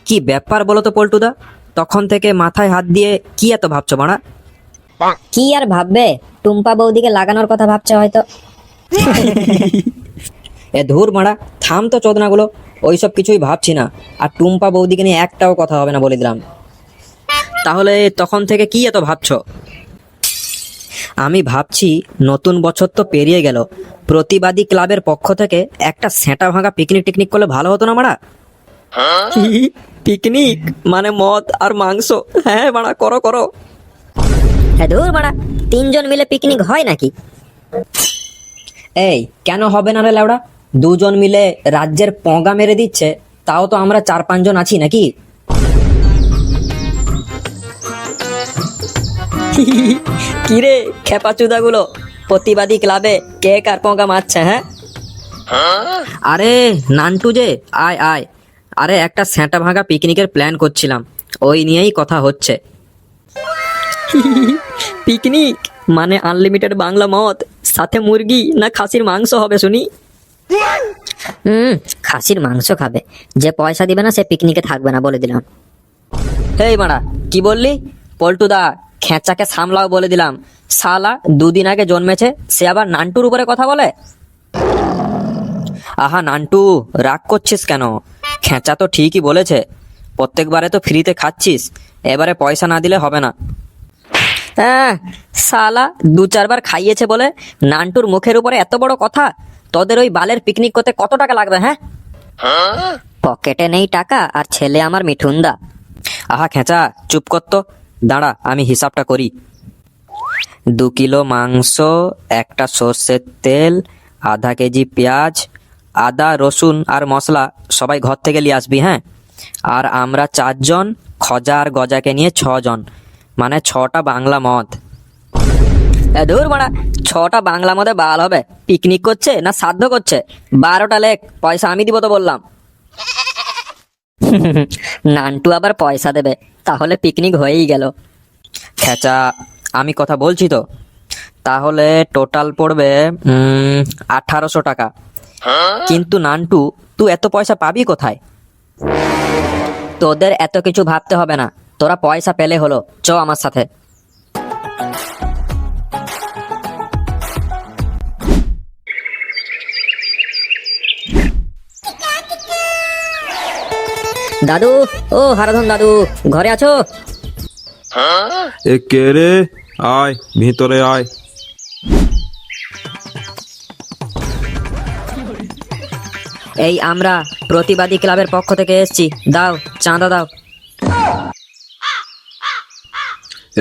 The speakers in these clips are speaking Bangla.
কি ব্যাপার বলো তো পল্টুদা, তখন থেকে মাথায় হাত দিয়ে কি এত ভাবছো মারা? কি আর ভাববে, টুম্পা বৌদিকে লাগানোর কথা ভাবছে হয়তো। এ ধুর মারা, থাম তো চোদনাগুলো, ওইসব কিছুই ভাবছি না। আর টুম্পা বৌদিকে নিয়ে একটাও কথা হবে না বলে দিলাম। তাহলে তখন থেকে কি এত ভাবছো? আমি ভাবছি নতুন বছর তো পেরিয়ে গেল, প্রতিবাদী ক্লাবের পক্ষ থেকে একটা সেঁটা ভাঙা পিকনিক টিকনিক করলে ভালো হতো না মারা? পিকনিক মানে মদ আর মাংস? হ্যাঁ মারা, করো করো। হ্যাঁ ধুর মারা, 3 জন মিলে পিকনিক হয় নাকি? এই কেন হবে না রে লেওড়া, 2 জন মিলে রাজ্যের পগা মেরে দিচ্ছে, তাও তো আমরা 4-5 জন আছি নাকি? কিরে খেপাচুদা গুলো, প্রতিবাদী ক্লাবে কে কার পগা মারছে? হ্যাঁ আরে নান্টু যে, আয় আয়। আরে একটা সেঁটা ভাঙা পিকনিকের প্ল্যান করছিলাম, ওই নিয়েই কথা হচ্ছে। পিকনিক মানে আনলিমিটেড বাংলা মদ, সাথে মুরগি না খাসির মাংস হবে শুনি? খাসির মাংস খাবে, যে পয়সা দিবে না সে পিকনিকে থাকবে না বলে দিলাম। হেই মারা, কি বললি? পল্টুদা খেঁচাকে সামলাও বলে দিলাম। শালা 2 দিন আগে জন্মেছে, সে আবার নান্টুর উপরে কথা বলে। আহা নান্টু, রাগ করছিস কেন? খেঁচা তো ঠিকই বলেছে, প্রত্যেকবারে তো ফ্রিতে খাচ্ছিস, এবারে পয়সা না দিলে হবে না। হ্যাঁ, শালা 2-4 বার খাইয়েছে বলে নান্টুর মুখের উপরে এত বড় কথা। তোদের ওই বালের পিকনিক করতে কত টাকা লাগবে? হ্যাঁ পকেটে নেই টাকা, আর ছেলে আমার মিঠুনদা। আহা খেঁচা চুপ কর তো, দাঁড়া আমি হিসাবটা করি। 2 কিলো মাংস, একটা সর্ষের তেল, আধা কেজি পেঁয়াজ, আদা রসুন আর মশলা সবাই ঘর থেকে নিয়ে আসবি। হ্যাঁ, আর আমরা 4 জন, খজা আর গজাকে নিয়ে 6 জন, মানে 6টা বাংলা মদ। ধুর মারা, 6টা বাংলা মদে বাল হবে? পিকনিক করছে না শ্রাদ্ধ করছে? 12টা লেখ, পয়সা আমি দিব তো বললাম। নান্টু আবার পয়সা দেবে, তাহলে পিকনিক হয়েই গেল। খেঁচা আমি কথা বলছি তো। তাহলে টোটাল পড়বে 1800 টাকা। কিন্তু নান্টু, তুই এত পয়সা পাবি কোথায়? তোদের এত কিছু ভাবতে হবে না, তোরা পয়সা পেলে হলো, চ আমার সাথে। দাদু, ও হারাধন দাদু, ঘরে আছো? এ কে রে? আয় ভিতরে আয়। এই আমরা প্রতিবাদী ক্লাবের পক্ষ থেকে এসেছি, দাও চাঁদা দাও।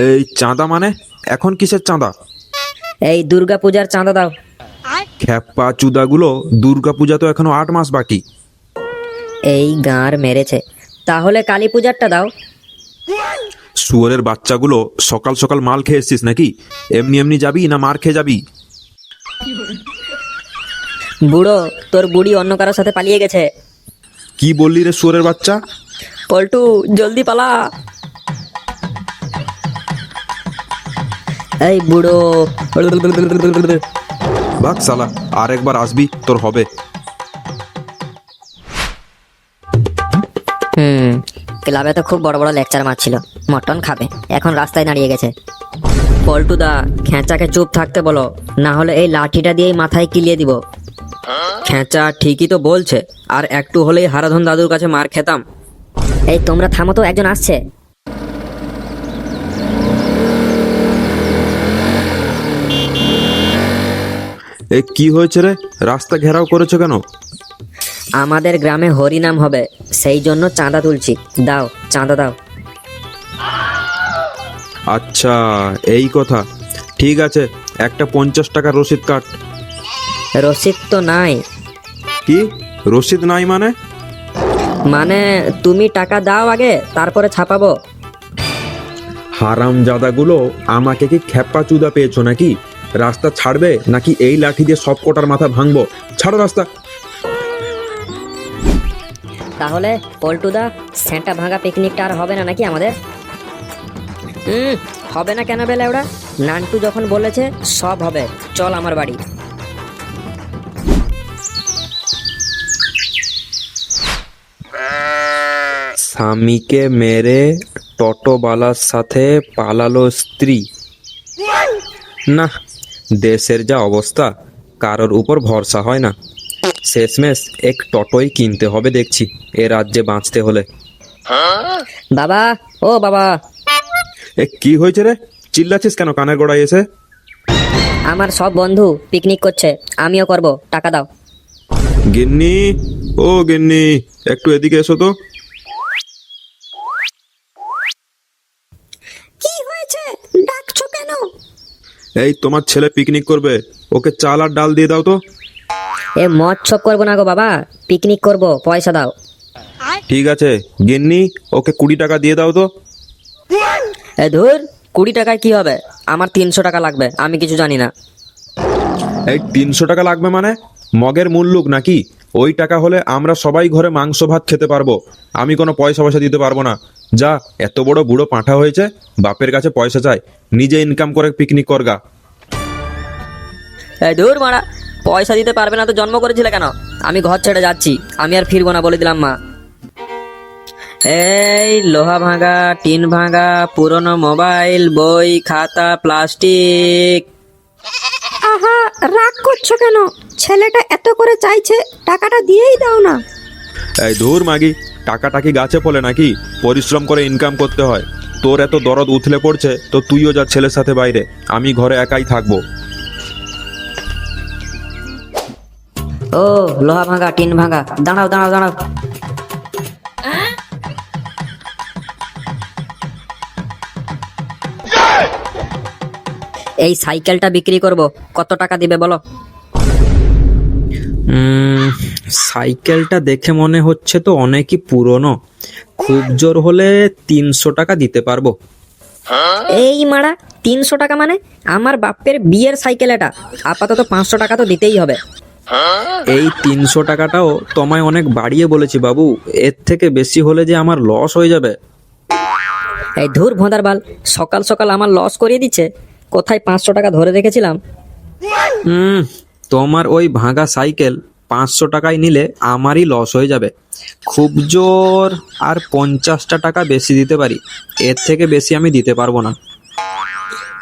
এই চাঁদা মানে? এখন কিসের চাঁদা? এই দুর্গা পূজার চাঁদা দাও। খ্যাপা চুদাগুলো, দুর্গা পূজা তো এখনো 8 মাস বাকি। এই গাঁর মেরেছে, তাহলে কালী পূজারটা দাও। শুয়োরের বাচ্চাগুলো, সকাল সকাল মাল খেয়ে এসছিস নাকি? এমনি এমনি যাবি না মার খেয়ে যাবি? বুড়ো, তোর বুড়ি অন্য কারোর সাথে পালিয়ে গেছে। কি বললি রে শুয়োরের বাচ্চা? পল্টু জলদি পালা। এই বুড়ো, বাক সালা, আর একবার আসবি তোর হবে। ক্লাবে তো খুব বড় বড় লেকচার মারছিল, মটন খাবে, এখন রাস্তায় দাঁড়িয়ে গেছে। পল্টুদা খেঁচাকে চুপ থাকতে বলো, না হলে এই লাঠিটা দিয়েই মাথায় কিলিয়ে দিব। খেঁচা ঠিকই তো বলছে, আর একটু হলেই হারাধন দাদুর কাছে মার খেতাম। এই তোমরা থামো তো, একজন আসছে। এ কি হয়েছে রে? রাস্তা ঘেরাও করেছো কেন? আমাদের গ্রামে হরিনাম হবে, সেই জন্য চাঁদা তুলছি, দাও চাঁদা দাও। আচ্ছা এই কথা, ঠিক আছে, একটা 50 টাকার রসিদ কাট। রসিদ তো নাই। কি রসিদ নাই মানে? মানে তুমি টাকা দাও আগে, তারপরে ছাপাবো। হারামজাদাগুলো, আমাকে কি খ্যাপা চুদা পেয়েছো নাকি? রাস্তা ছাড়বে নাকি এই লাঠি দিয়ে সব কটার মাথা ভাঙবো? ছাড়ো রাস্তা। তাহলে পল্টুদা, সেন্টা ভাঙা পিকনিকটা আর হবে না নাকি আমাদের? হবে না কেন বেলে ওরা? নান্টু যখন বলেছে সব হবে, চল আমার বাড়ি। স্বামীকে মেরে টোটোওয়ালার সাথে পালালো স্ত্রী। না, দেশের যা অবস্থা, কারোর উপর ভরসা হয় না। শেষমেশ এক টোটোই কিনতে হবে দেখছি এ রাজ্যে বাঁচতে হলে। বাবা, ও বাবা, এ কি হয়েছে রে? চিল্লাচ্ছিস কেন কানের গোড়ায় এসে? আমার সব বন্ধু পিকনিক করছে, আমিও করব, টাকা দাও। গিন্নি, ও গিন্নি, একটু এদিকে এসো তো। কি হয়েছে, ডাকছো কেন? এই তোমার ছেলে পিকনিক করবে, ওকে চাল আর ডাল দিয়ে দাও তো। এ মদ সব করবো না গো বাবা, পিকনিক করব, পয়সা দাও। ঠিক আছে গিন্নি, ওকে 20 টাকা দিয়ে দাও তো। এ ধুর, 20 টাকায় কি হবে? আমার 300 টাকা লাগবে, আমি কিছু জানি না। এই 300 টাকা লাগবে মানে? মগের মুল্লুক নাকি? ওই টাকা হলে আমরা সবাই ঘরে মাংস ভাত খেতে পারবো। আমি কোনো পয়সা দিতে পারবো না। যা, এত বড় বুড়ো পাঁঠা হয়েছে, বাপের কাছে পয়সা চাই, নিজে ইনকাম করে পিকনিক করগা। এ ধুর মারা, পয়সা দিতে পারবে না তো জন্ম করেছিলে কেন? আমি ঘর ছেড়ে যাচ্ছি, আমি আর ফিরবো না বলে দিলাম মা। এই লোহা ভাঙা, টিন ভাঙা, পুরনো মোবাইল, বই, খাতা, প্লাস্টিক। আহা, রাগ করছো কেন? ছেলেটা এত করে চাইছে, টাকাটা দিয়েই দাও না। এই ধুর মাগি, টাকাটা কি গাছে ফলে নাকি? পরিশ্রম করে ইনকাম করতে হয়। তোর এত দরদ উথলে পড়ছে তো তুইও যা ছেলের সাথে বাইরে, আমি ঘরে একাই থাকবো। ও লোহা ভাঙা, টিন ভাঙা, দাঁড়াও দাঁড়াও দাঁড়াও। এই সাইকেলটা বিক্রি করব, কত টাকা দিবে বলো? সাইকেলটা দেখে মনে হচ্ছে তো অনেকই পুরনো, খুব জোর হলে 300 টাকা দিতে পারবো। এই মারা, 300 টাকা মানে? আমার বাপের বিয়ের সাইকেল এটা, আপাতত 500 টাকা তো দিতেই হবে। এই 300 টাকাটাও তোমায় অনেক বাড়িয়ে বলেছি বাবু, এর থেকে বেশি হলে যে আমার লস হয়ে যাবে। এই ধুর ভোঁদার বাল, সকাল সকাল আমার লস করিয়ে দিচ্ছে। কোথায় 500 টাকা ধরে রেখেছিলাম? তোমার ওই ভাঙা সাইকেল 500 টাকায় নিলে আমারই লস হয়ে যাবে। খুব জোর আর 50টা টাকা বেশি দিতে পারি, এর থেকে বেশি আমি দিতে পারবো না।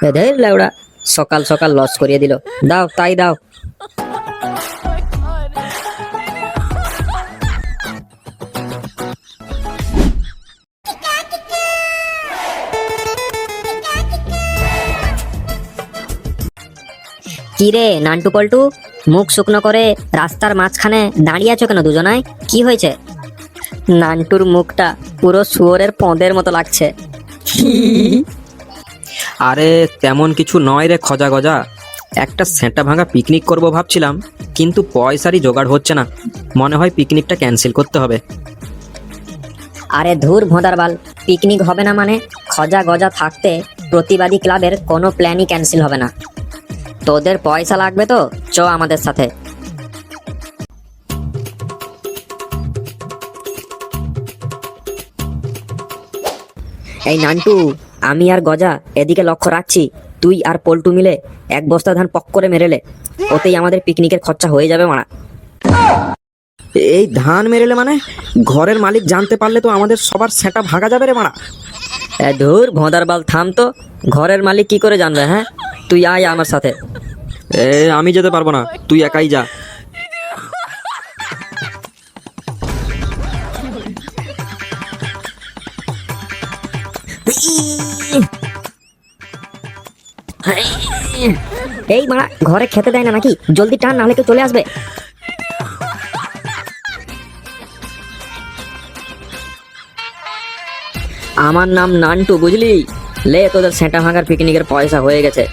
এদের লেওড়া, সকাল সকাল লস করিয়ে দিল। দাও, তাই দাও। কি রে নান্টু পল্টু, মুখ শুকনো করে রাস্তার মাঝখানে দাঁড়িয়ে আছো কেন দুজনায়? কি হয়েছে? নান্টুর মুখটা পুরো শুয়োরের পোঁদের মতো লাগছে। আরে তেমন কিছু নয় রে খজা গজা, একটা সেঁটা ভাঙা পিকনিক করব ভাবছিলাম, কিন্তু পয়সারই জোগাড় হচ্ছে না। মনে হয় পিকনিকটা ক্যান্সেল করতে হবে। আরে ধুর ভোঁদার বাল, পিকনিক হবে না মানে? খজা গজা থাকতে প্রতিবাদী ক্লাবের কোনো প্ল্যানই ক্যান্সেল হবে না। তোদের পয়সা লাগবে তো চ আমাদের সাথে। এই নান্টু, আমি আর গজা এদিকে লক্ষ্য রাখছি, তুই আর পল্টু মিলে 1 বস্তা ধান পক করে মেরেলে, ওতেই আমাদের পিকনিকের খরচা হয়ে যাবে মারা। এই ধান মেরেলে মানে? ঘরের মালিক জানতে পারলে তো আমাদের সবার সেটা ভাগা যাবে রে মারা। ধুর ভোঁদার বাল, থাম তো। ঘরের মালিক কি করে জানবে? হ্যাঁ, তুই আয় আমার সাথে। আমি যেতে পারবো না, তুই একাই যা। এই মারা, ঘরে খেতে দেয় না নাকি? জলদি টান, নাহলে কেউ চলে আসবে। আমার নাম নান্টু, বুঝলি? লে, তোদের সেঁটা ভাঙার পিকনিকের পয়সা হয়ে গেছে।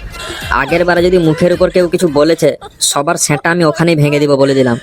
আগের বারে যদি মুখের উপর কেউ কিছু বলেছে, সবার সেঁটা আমি ওখানেই ভেঙে দিব বলে দিলাম।